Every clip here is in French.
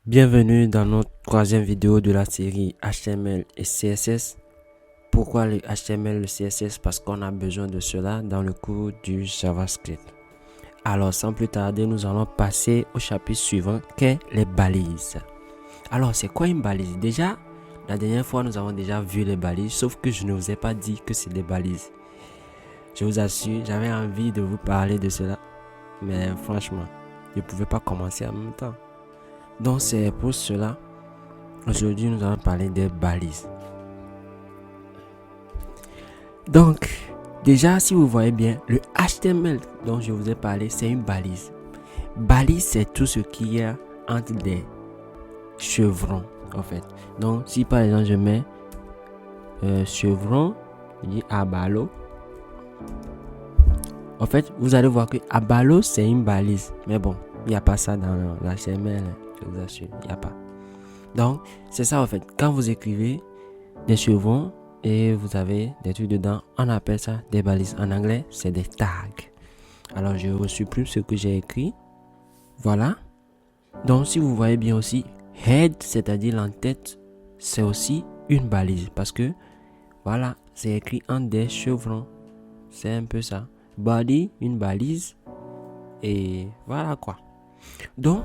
Bienvenue dans notre troisième vidéo de la série HTML et CSS. Pourquoi le HTML et le CSS? Parce qu'on a besoin de cela dans le cours du JavaScript. Alors sans plus tarder, nous allons passer au chapitre suivant qui est les balises. Alors c'est quoi une balise? Déjà, la dernière fois nous avons déjà vu les balises, sauf que je ne vous ai pas dit que c'est des balises. Je vous assure, j'avais envie de vous parler de cela, mais franchement, je ne pouvais pas commencer en même temps. Donc c'est pour cela, aujourd'hui nous allons parler des balises. Donc déjà, si vous voyez bien, le HTML dont je vous ai parlé, c'est une balise. Balise, c'est tout ce qu'il y a entre des chevrons en fait. Donc si par exemple je mets chevron, je dis abalo. En fait, vous allez voir que abalo c'est une balise, mais bon, il n'y a pas ça dans l'HTML. Je vous assure, il n'y a pas. Donc, c'est ça en fait. Quand vous écrivez des chevrons et vous avez des trucs dedans, on appelle ça des balises. En anglais, c'est des tags. Alors, je supprime ce que j'ai écrit. Voilà. Donc, si vous voyez bien aussi, head, c'est-à-dire l'entête, c'est aussi une balise. Parce que, voilà, c'est écrit en des chevrons. C'est un peu ça. Body, une balise. Et voilà quoi. Donc,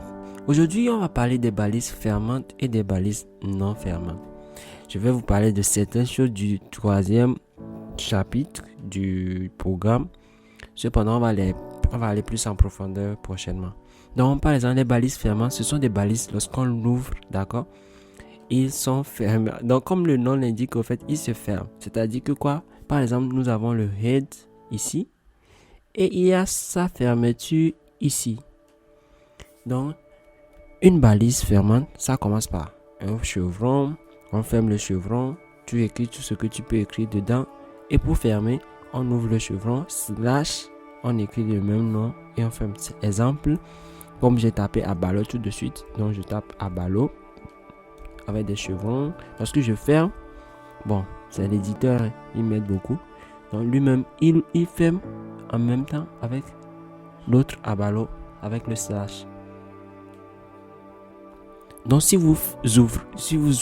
aujourd'hui, on va parler des balises fermantes et des balises non fermantes. Je vais vous parler de certaines choses du troisième chapitre du programme. Cependant, on va aller plus en profondeur prochainement. Donc, par exemple, les balises fermantes, ce sont des balises lorsqu'on l'ouvre, d'accord? Ils sont fermés. Donc, comme le nom l'indique, en fait, ils se ferment. C'est-à-dire que quoi? Par exemple, nous avons le head ici et il y a sa fermeture ici. Donc, une balise fermante, ça commence par un chevron. On ferme le chevron, tu écris tout ce que tu peux écrire dedans. Et pour fermer, on ouvre le chevron, slash, on écrit le même nom et on ferme. Exemple, comme j'ai tapé abalo tout de suite, donc je tape abalo avec des chevrons. Lorsque je ferme, bon, c'est l'éditeur, il m'aide beaucoup. Donc lui-même, il ferme en même temps avec l'autre abalo, avec le slash. Donc si vous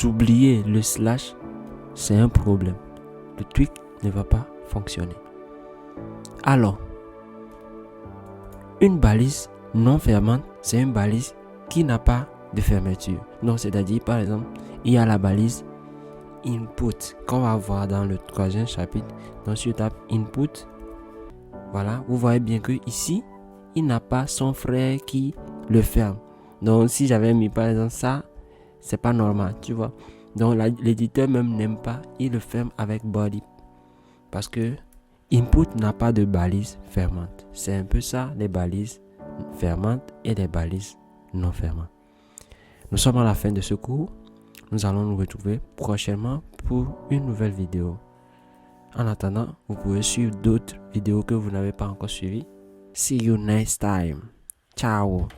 oubliez le slash, c'est un problème. Le truc ne va pas fonctionner. Alors, une balise non fermante, c'est une balise qui n'a pas de fermeture. Donc c'est-à-dire, par exemple, il y a la balise input qu'on va voir dans le troisième chapitre. Donc si je tape input, voilà, vous voyez bien que ici, il n'a pas son frère qui le ferme. Donc si j'avais mis par exemple ça, c'est pas normal, tu vois. Donc l'éditeur même n'aime pas, il le ferme avec body. Parce que input n'a pas de balise fermante. C'est un peu ça, les balises fermantes et les balises non fermantes. Nous sommes à la fin de ce cours. Nous allons nous retrouver prochainement pour une nouvelle vidéo. En attendant, vous pouvez suivre d'autres vidéos que vous n'avez pas encore suivies. See you next time. Ciao.